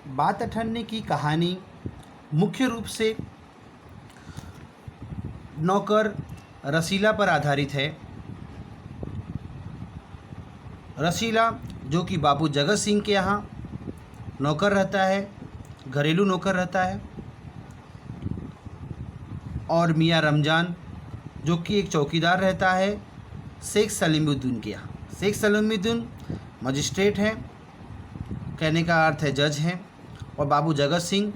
बात अठन्नी की कहानी मुख्य रूप से नौकर रसीला पर आधारित है। रसीला जो कि बाबू जगत सिंह के यहाँ नौकर रहता है, घरेलू नौकर रहता है, और मियाँ रमज़ान जो कि एक चौकीदार रहता है शेख सलीमुद्दीन के यहाँ। शेख सलीमुद्दीन मजिस्ट्रेट हैं, कहने का अर्थ है जज हैं, और बाबू जगत सिंह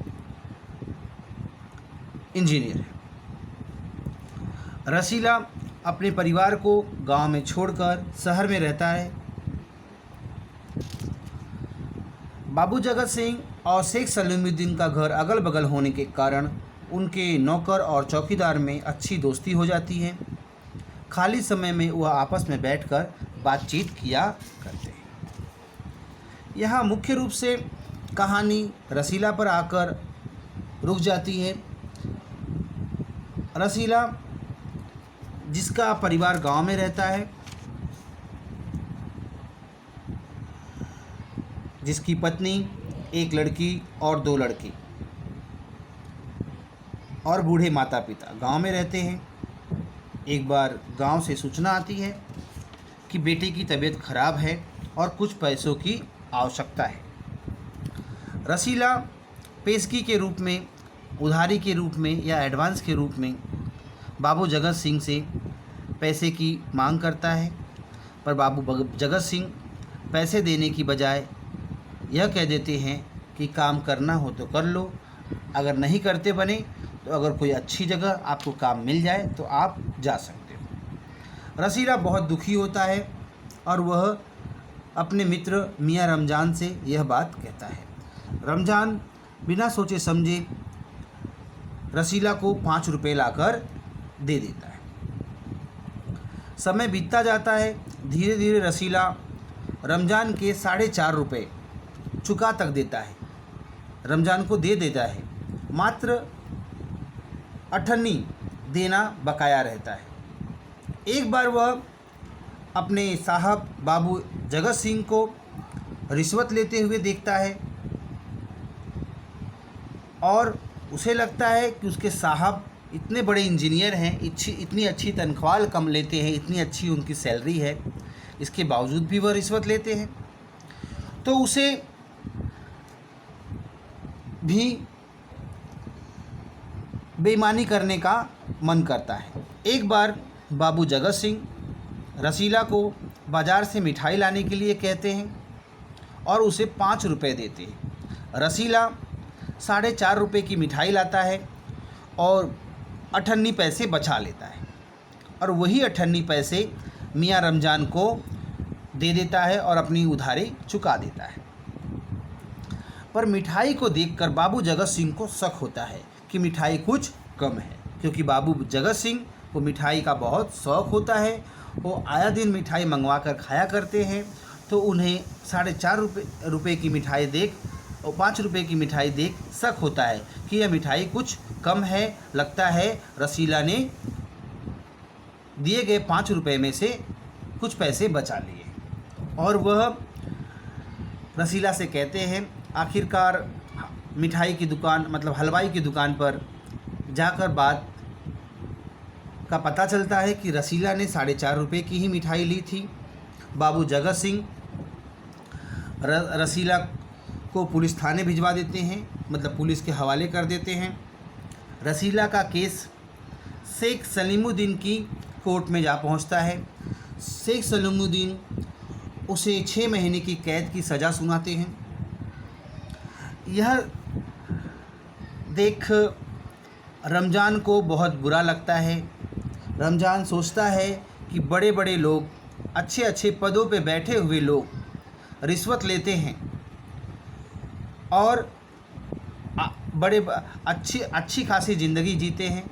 इंजीनियर है। रसीला अपने परिवार को गांव में छोड़कर शहर में रहता है। बाबू जगत सिंह और शेख सलीमुद्दीन का घर अगल बगल होने के कारण उनके नौकर और चौकीदार में अच्छी दोस्ती हो जाती है। खाली समय में वह आपस में बैठकर बातचीत किया करते हैं। यहाँ मुख्य रूप से कहानी रसीला पर आकर रुक जाती है। रसीला जिसका परिवार गांव में रहता है, जिसकी पत्नी, एक लड़की और 2 लड़के और बूढ़े माता पिता गांव में रहते हैं। एक बार गांव से सूचना आती है कि बेटे की तबीयत खराब है और कुछ पैसों की आवश्यकता है। रसीला पेशगी के रूप में, उधारी के रूप में या एडवांस के रूप में बाबू जगत सिंह से पैसे की मांग करता है, पर बाबू जगत सिंह पैसे देने की बजाय यह कह देते हैं कि काम करना हो तो कर लो, अगर नहीं करते बने तो अगर कोई अच्छी जगह आपको काम मिल जाए तो आप जा सकते हो। रसीला बहुत दुखी होता है और वह अपने मित्र मियाँ रमज़ान से यह बात कहता है। रमज़ान बिना सोचे समझे रसीला को 5 रुपये लाकर दे देता है। समय बीतता जाता है। धीरे धीरे रसीला रमज़ान के 4.5 रुपये चुका तक देता है, रमज़ान को दे देता है। मात्र अठन्नी देना बकाया रहता है। एक बार वह अपने साहब बाबू जगत सिंह को रिश्वत लेते हुए देखता है और उसे लगता है कि उसके साहब इतने बड़े इंजीनियर हैं, इतनी अच्छी तनख्वाह कम लेते हैं, इतनी अच्छी उनकी सैलरी है, इसके बावजूद भी वह रिश्वत लेते हैं। तो उसे भी बेईमानी करने का मन करता है। एक बार बाबू जगत सिंह रसीला को बाज़ार से मिठाई लाने के लिए कहते हैं और उसे 5 रुपये देते हैं। रसीला 4.5 रुपये की मिठाई लाता है और 98 पैसे बचा लेता है और वही 98 पैसे मियाँ रमज़ान को दे देता है और अपनी उधारी चुका देता है। पर मिठाई को देखकर बाबू जगत सिंह को शक होता है कि मिठाई कुछ कम है, क्योंकि बाबू जगत सिंह को मिठाई का बहुत शौक़ होता है। वो आया दिन मिठाई मंगवा कर खाया करते हैं। तो उन्हें 4.5 रुपये की मिठाई देख और 5 रुपये की मिठाई देख शक होता है कि यह मिठाई कुछ कम है। लगता है रसीला ने दिए गए 5 रुपये में से कुछ पैसे बचा लिए और वह रसीला से कहते हैं। आखिरकार मिठाई की दुकान, मतलब हलवाई की दुकान पर जाकर बात का पता चलता है कि रसीला ने 4.5 रुपये की ही मिठाई ली थी। बाबू जगत सिंह रसीला को पुलिस थाने भिजवा देते हैं, मतलब पुलिस के हवाले कर देते हैं। रसीला का केस शेख सलीमुद्दीन की कोर्ट में जा पहुंचता है। शेख सलीमुद्दीन उसे 6 महीने की कैद की सज़ा सुनाते हैं। यह देख रमज़ान को बहुत बुरा लगता है। रमज़ान सोचता है कि बड़े बड़े लोग, अच्छे अच्छे पदों पे बैठे हुए लोग रिश्वत लेते हैं और बड़े अच्छी खासी ज़िंदगी जीते हैं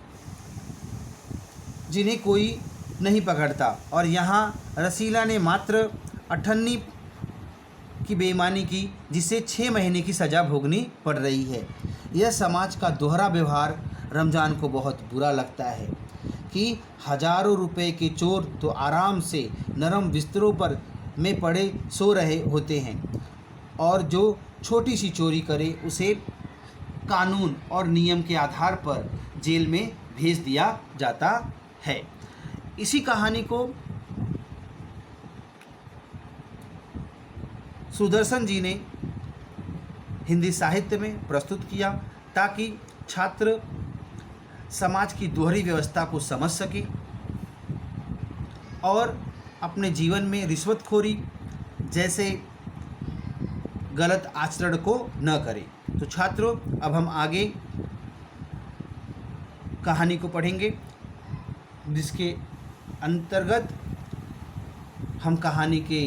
जिन्हें कोई नहीं पकड़ता, और यहाँ रसीला ने मात्र 98 की बेईमानी की, जिससे 6 महीने की सज़ा भोगनी पड़ रही है। यह समाज का दोहरा व्यवहार रमज़ान को बहुत बुरा लगता है कि हज़ारों रुपए के चोर तो आराम से नरम बिस्तरों पर में पड़े सो रहे होते हैं और जो छोटी सी चोरी करे उसे कानून और नियम के आधार पर जेल में भेज दिया जाता है। इसी कहानी को सुदर्शन जी ने हिंदी साहित्य में प्रस्तुत किया ताकि छात्र समाज की दोहरी व्यवस्था को समझ सके और अपने जीवन में रिश्वतखोरी जैसे गलत आचरण को न करे। तो छात्रों, अब हम आगे कहानी को पढ़ेंगे, जिसके अंतर्गत हम कहानी के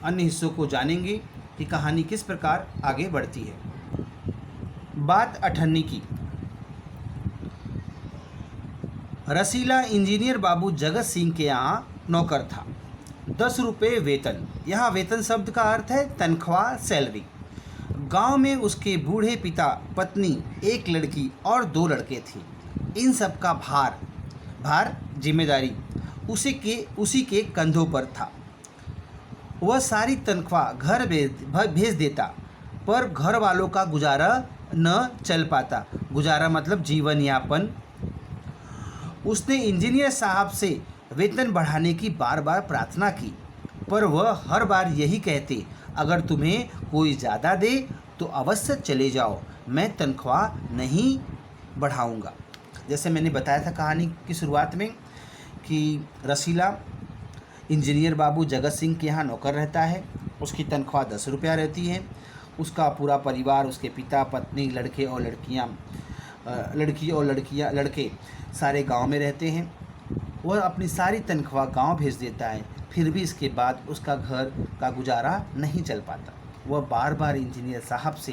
अन्य हिस्सों को जानेंगे कि कहानी किस प्रकार आगे बढ़ती है। बात अठन्नी की। रसीला इंजीनियर बाबू जगत सिंह के यहाँ नौकर था। 10 रुपये वेतन। यहाँ वेतन शब्द का अर्थ है तनख्वाह, सैलरी। गांव में उसके बूढ़े पिता, पत्नी, एक लड़की और 2 लड़के थे। इन सब का भार जिम्मेदारी उसी के कंधों पर था। वह सारी तनख्वाह घर भेज देता, पर घर वालों का गुजारा न चल पाता। गुजारा मतलब जीवन यापन। उसने इंजीनियर साहब से वेतन बढ़ाने की बार बार प्रार्थना की, पर वह हर बार यही कहते, अगर तुम्हें कोई ज़्यादा दे तो अवश्य चले जाओ, मैं तनख्वाह नहीं बढ़ाऊंगा। जैसे मैंने बताया था कहानी की शुरुआत में कि रसीला इंजीनियर बाबू जगत सिंह के यहाँ नौकर रहता है। उसकी तनख्वाह 10 रुपया रहती है। उसका पूरा परिवार, उसके पिता, पत्नी, लड़के और लड़के सारे गांव में रहते हैं। वह अपनी सारी तनख्वाह गांव भेज देता है, फिर भी इसके बाद उसका घर का गुजारा नहीं चल पाता। वह बार बार इंजीनियर साहब से